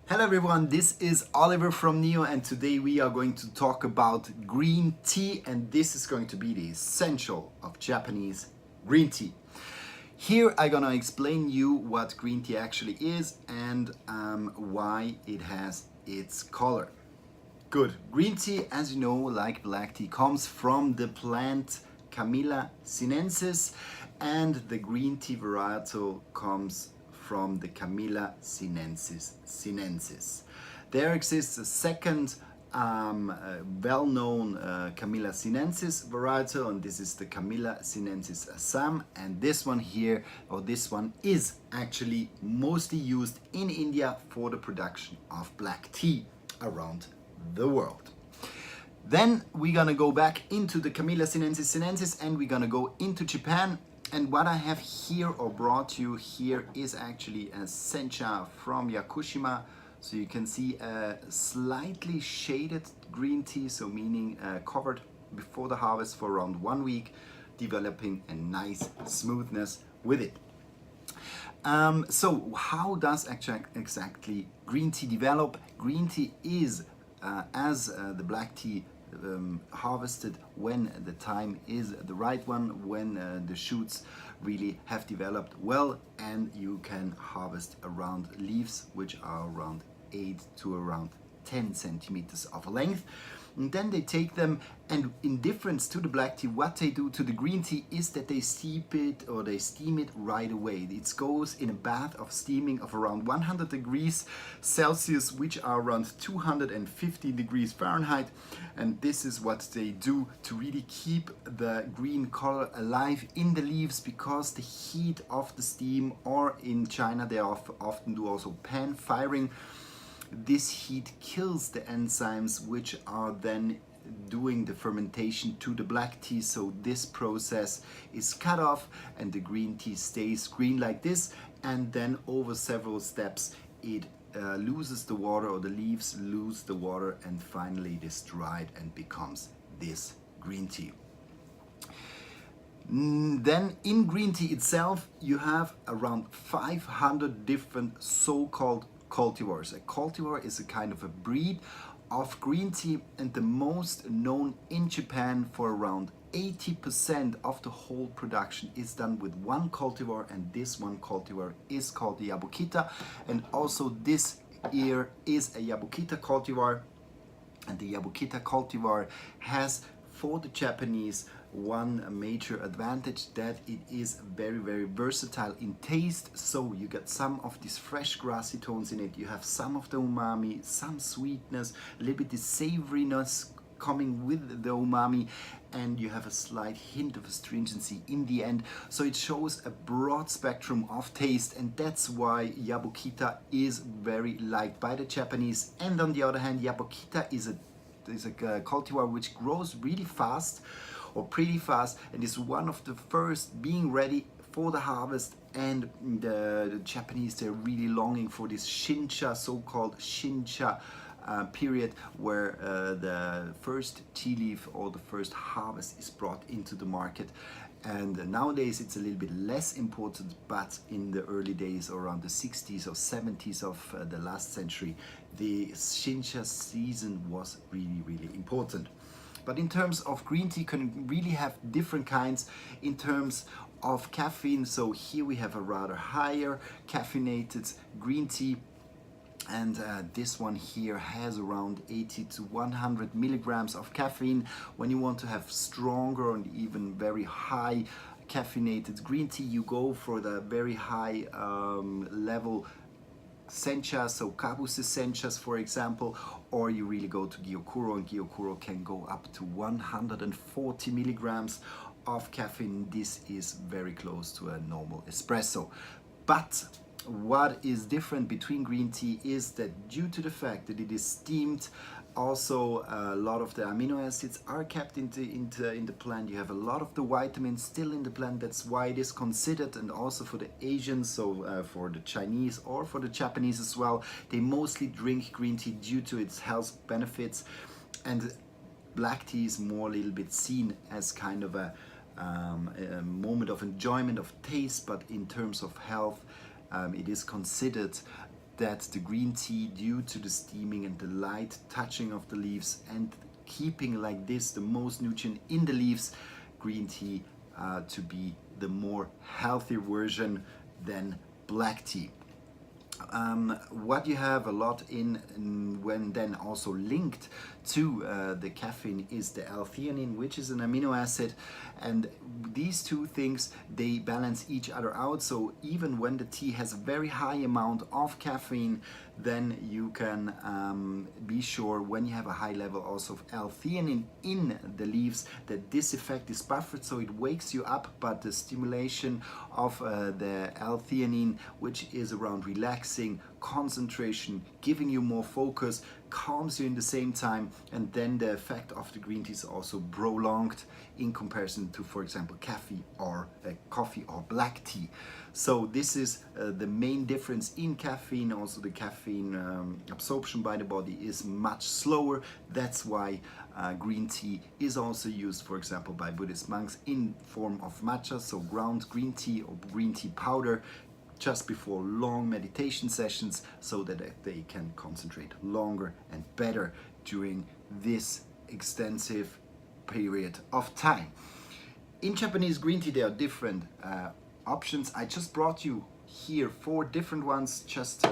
Hello everyone, this is Oliver from Neo and today we are going to talk about green tea, and this is going to be the essential of Japanese green tea. Here I'm gonna explain you what green tea actually is and why it has its color. Good. Green tea, as you know, like black tea, comes from the plant Camellia sinensis, and the green tea varietal comes from the Camellia sinensis. There exists a second well-known Camellia sinensis varietal, and this is the Camellia sinensis Assam. And this one here, or this one, is actually mostly used in India for the production of black tea around the world. Then we're gonna go back into the Camellia sinensis and we're gonna go into Japan. And what I have here or brought you here is actually a sencha from Yakushima. So you can see a slightly shaded green tea, so meaning covered before the harvest for around 1 week, developing a nice smoothness with it. So how does exactly green tea develop? Green tea is as the black tea harvested when the time is the right one, when the shoots really have developed well, and you can harvest around leaves which are around 8 to around 10 centimeters of length. And then they take them, and in difference to the black tea, what they do to the green tea is that they steep it or they steam it right away. It goes in a bath of steaming of around 100 degrees Celsius, which are around 250 degrees Fahrenheit. And this is what they do to really keep the green color alive in the leaves, because the heat of the steam, or in China they often do also pan firing, this heat kills the enzymes which are then doing the fermentation to the black tea. So this process is cut off and the green tea stays green like this, and then over several steps it loses the water, or the leaves lose the water, and finally it is dried and becomes this green tea. Then in green tea itself you have around 500 different so-called cultivars. A cultivar is a kind of a breed of green tea, and the most known in Japan, for around 80% of the whole production is done with one cultivar, and this one cultivar is called the Yabukita. And also this here is a Yabukita cultivar, and the Yabukita cultivar has, for the Japanese, one major advantage, that it is very versatile in taste. So you get some of these fresh grassy tones in it, you have some of the umami, some sweetness, a little bit the savoriness coming with the umami, and you have a slight hint of astringency in the end. So it shows a broad spectrum of taste, and that's why Yabukita is very liked by the Japanese. And on the other hand, Yabukita is a cultivar which grows really fast, or pretty fast, and is one of the first being ready for the harvest. And the Japanese, they're really longing for this shincha, so-called shincha period, where the first tea leaf or the first harvest is brought into the market. And nowadays it's a little bit less important, but in the early days, around the 60s or 70s of the last century, the shincha season was really important. But in terms of green tea, can really have different kinds in terms of caffeine. So here we have a rather higher caffeinated green tea, and this one here has around 80 to 100 milligrams of caffeine. When you want to have stronger and even very high caffeinated green tea, you go for the very high level senchas, so kabuse senchas for example, or you really go to Gyokuro, and Gyokuro can go up to 140 milligrams of caffeine. This is very close to a normal espresso. But what is different between green tea is that due to the fact that it is steamed, also a lot of the amino acids are kept in the plant. You have a lot of the vitamins still in the plant. That's why it is considered, and also for the Asians, so for the Chinese or for the Japanese as well, they mostly drink green tea due to its health benefits. And black tea is more a little bit seen as kind of a moment of enjoyment of taste, but in terms of health, it is considered that the green tea, due to the steaming and the light touching of the leaves and keeping like this the most nutrient in the leaves, green tea to be the more healthy version than black tea. What you have a lot in when then also linked to the caffeine is the L-theanine, which is an amino acid, and these two things, they balance each other out. So even when the tea has a very high amount of caffeine, then you can be sure when you have a high level also of L-theanine in the leaves that this effect is buffered, so it wakes you up, but the stimulation of the L-theanine, which is around relaxing, concentration, giving you more focus, calms you in the same time, and then the effect of the green tea is also prolonged in comparison to, for example, coffee or black tea. So this is the main difference in caffeine. Also the caffeine absorption by the body is much slower. That's why green tea is also used, for example, by Buddhist monks in form of matcha, so ground green tea or green tea powder, just before long meditation sessions, so that they can concentrate longer and better during this extensive period of time. In Japanese green tea, there are different options. I just brought you here 4 different ones just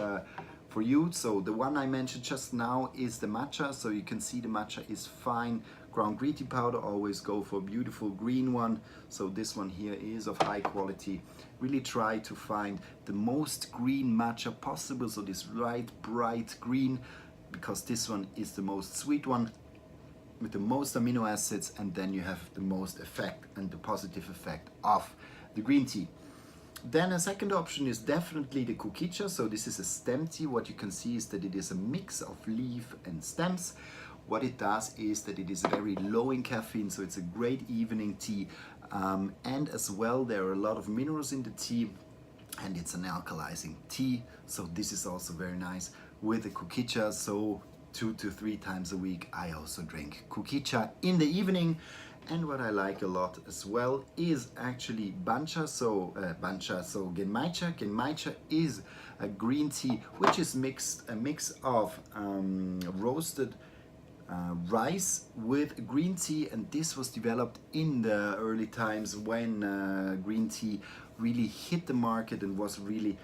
for you. So the one I mentioned just now is the matcha. So you can see the matcha is fine. Ground green tea powder, always go for a beautiful green one. So this one here is of high quality. Really try to find the most green matcha possible, so this right bright green, because this one is the most sweet one with the most amino acids, and then you have the most effect and the positive effect of the green tea. Then a second option is definitely the Kukicha. So this is a stem tea. What you can see is that it is a mix of leaf and stems. What it does is that it is very low in caffeine, so it's a great evening tea. And as well, there are a lot of minerals in the tea, and it's an alkalizing tea. So this is also very nice with the Kukicha. So 2 to 3 times a week, I also drink Kukicha in the evening. And what I like a lot as well is actually Bancha. So Genmaicha. Genmaicha is a green tea which is a mix of roasted rice with green tea, and this was developed in the early times when green tea really hit the market and was really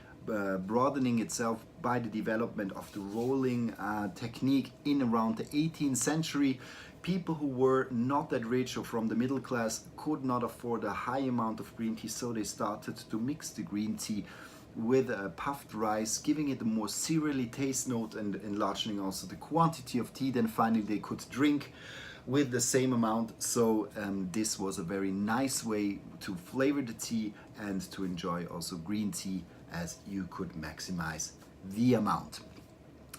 broadening itself by the development of the rolling technique in around the 18th century. People who were not that rich or from the middle class could not afford a high amount of green tea, so they started to mix the green tea with puffed rice, giving it a more cereally taste note and enlarging also the quantity of tea. Then finally they could drink with the same amount. So this was a very nice way to flavor the tea and to enjoy also green tea, as you could maximize the amount.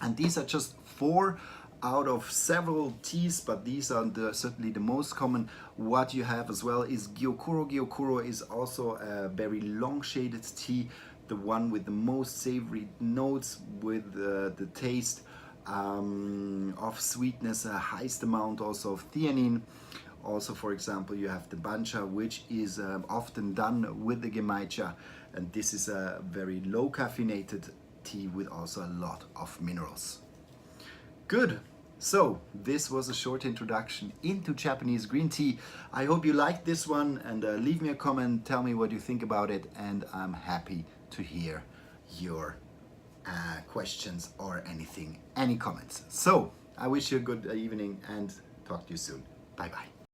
And these are just 4 out of several teas, but these are certainly the most common. What you have as well is Gyokuro. Gyokuro is also a very long shaded tea, the one with the most savory notes, with the taste of sweetness, a highest amount also of theanine. Also, for example, you have the Bancha, which is often done with the Genmaicha, and this is a very low caffeinated tea with also a lot of minerals. Good. So this was a short introduction into Japanese green tea. I hope you liked this one, and leave me a comment, tell me what you think about it, and I'm happy to hear your questions or any comments. So I wish you a good evening and talk to you soon. Bye bye.